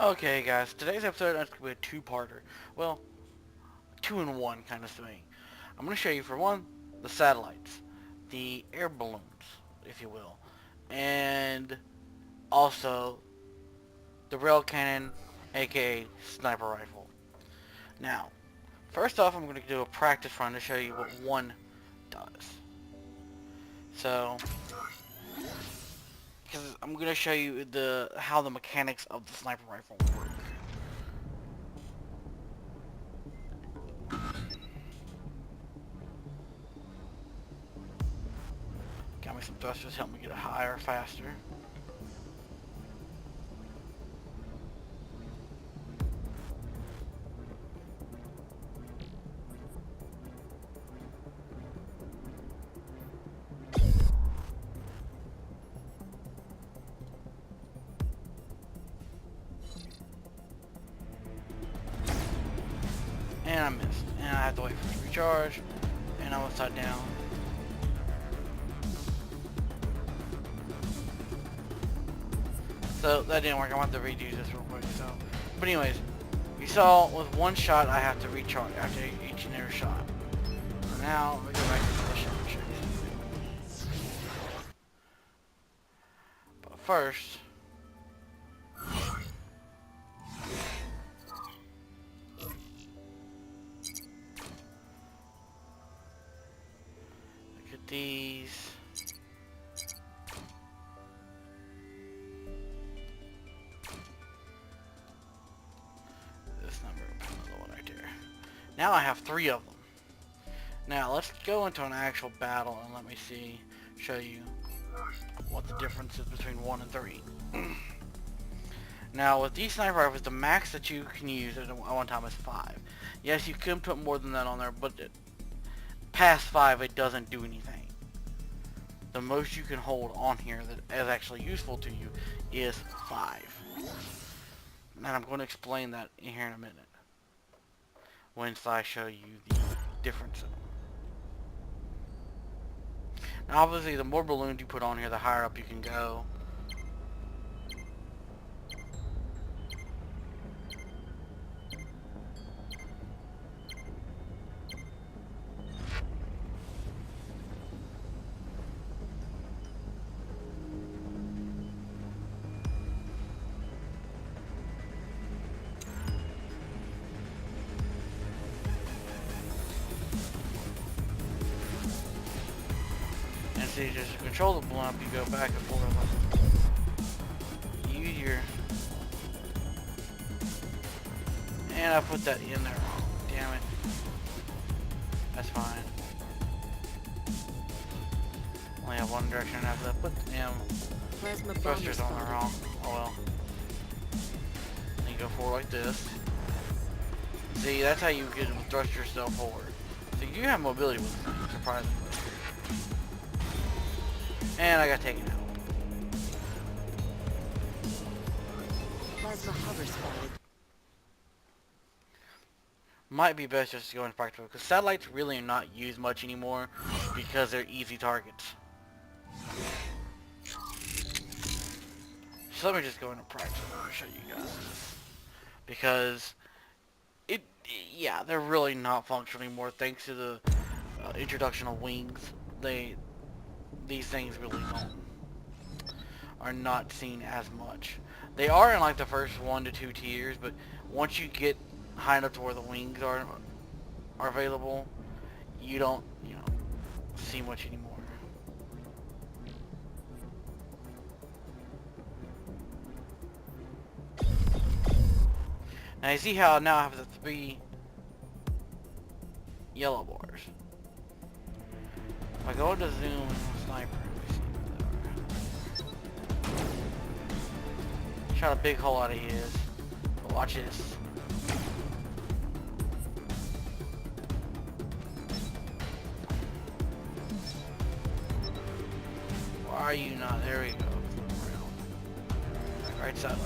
Okay guys, today's episode is going to be a two-parter. Well, two-in-one kind of thing. I'm going to show you, for one, the satellites, the air balloons, if you will, and also the rail cannon, aka sniper rifle. Now, first off, I'm going to do a practice run to show you what one does. So, because I'm going to show you how the mechanics of the sniper rifle work. Got me some thrusters, help me get it higher, faster. And I missed. And I have to wait for it to recharge. And I'm upside down. So that didn't work. I want to redo this real quick. But anyways, you saw with one shot I have to recharge after each and every shot. So now we go back to the shot and show you something. But first, look at these. Now I have 3 of them. Now let's go into an actual battle and let me show you what the difference is between 1 and 3. Now with these sniper rifles, the max that you can use at one time is 5. Yes, you can put more than that on there, but past 5 it doesn't do anything. The most you can hold on here that is actually useful to you is 5. And I'm going to explain that here in a minute, once I show you the difference. Now obviously the more balloons you put on here, the higher up you can go. See, just to control the balloon up, you go back and forth. Use your... And I put that in there wrong. Damn it. That's fine. Only have one direction after that. Put the damn thrusters on there wrong. Oh well. Then you go forward like this. See, that's how you get to thrust yourself forward. So you have mobility with this thing, surprisingly. And I got taken out. Plasma hover spotted. Might be best just to go into practical, because satellites really are not used much anymore because they're easy targets. So let me just go into practical and show you guys. Because yeah, they're really not functional anymore thanks to the introduction of wings. These things really are not seen as much. They are in like the first 1 to 2 tiers, but once you get high enough to where the wings are available, you don't, see much anymore. Now you see how now I have the 3 yellow bars. If I go into zoom sniper, shot a big hole out of his. But watch this. Why are you not? There we go. Right side up.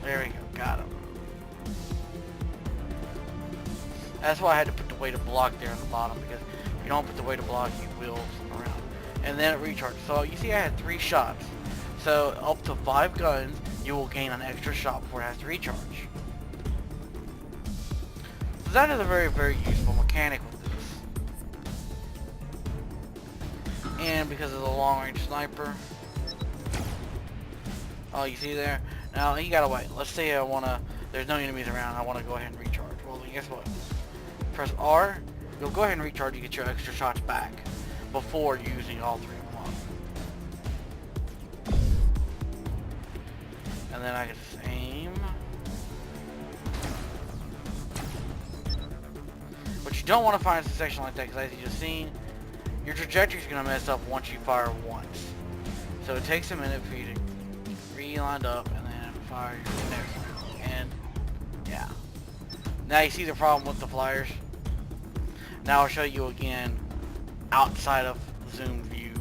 There we go. That's why I had to put the weighted block there on the bottom, because if you don't put the weighted block, you will swim around. And then it recharges. So you see I had 3 shots. So up to 5 guns, you will gain an extra shot before it has to recharge. So that is a very, very useful mechanic with this. And because of the long range sniper, oh, you see there? Now you gotta wait. Let's say there's no enemies around, I wanna go ahead and recharge. Well, then guess what? Press R, you'll go ahead and recharge, you get your extra shots back before using all 3 of them up. And then I can just aim. What you don't want to find is a section like that, because as you just seen, your trajectory is going to mess up once you fire once. So it takes a minute for you to re-lined up and then fire your next round. And yeah. Now you see the problem with the flyers. Now I'll show you again outside of zoom view.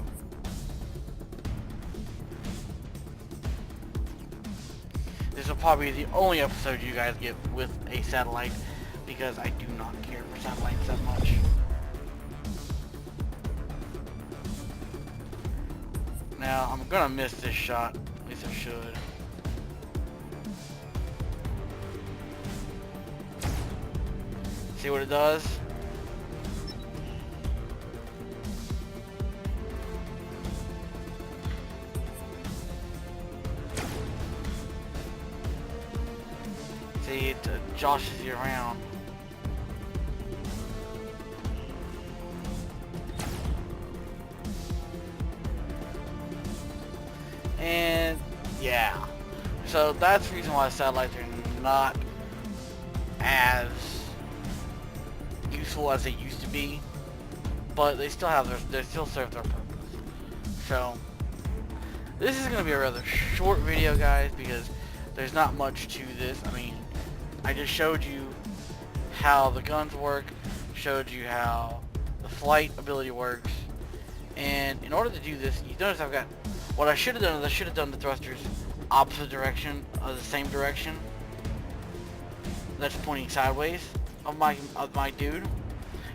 This will probably be the only episode you guys get with a satellite, because I do not care for satellites that much. Now I'm gonna miss this shot, at least I should. See what it does? See, it joshes you around. And yeah, so that's the reason why satellites are not as useful as they used to be, but they still serve their purpose. So this is going to be a rather short video, guys, because there's not much to this. I mean, I just showed you how the guns work, showed you how the flight ability works, and in order to do this, you notice I've got, what I should have done is I should have done the thrusters opposite direction, of the same direction that's pointing sideways of my dude,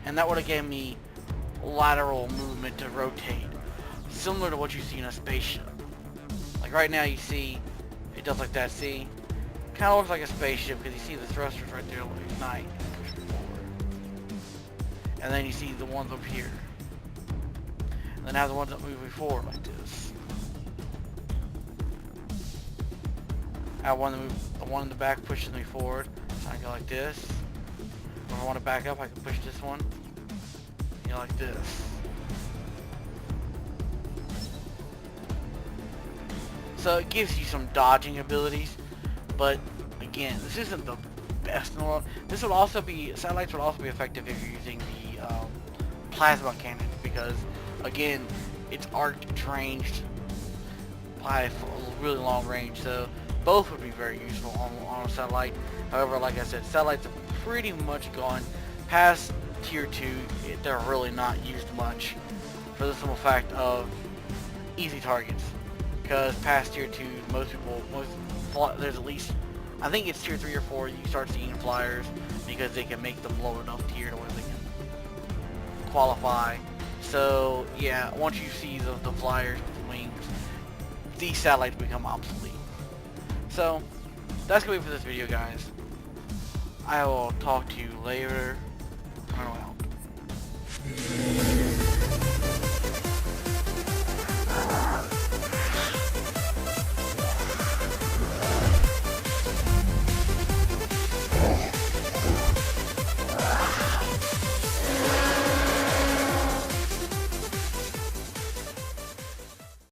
and that would have given me lateral movement to rotate, similar to what you see in a spaceship. Like right now you see it does like that, see? Kind of looks like a spaceship because you see the thrusters right there like ignite and push me forward. And then you see the ones up here. And then I have the ones that move me forward like this. I have one that the one in the back pushes me forward, so I go like this. Or if I want to back up, I can push this one. You know, like this. So it gives you some dodging abilities, but again, this isn't the best in the world. This would also be, satellites would also be effective if you're using the plasma cannon, because again, it's arc ranged by a really long range, so both would be very useful on a satellite. However, like I said, satellites are pretty much gone past tier 2. They're really not used much for the simple fact of easy targets. Because past tier 2, there's at least, I think it's tier 3 or 4, you start seeing flyers because they can make them low enough tier to where they can qualify. So yeah, once you see the flyers with wings, these satellites become obsolete. So that's going to be it for this video, guys. I will talk to you later.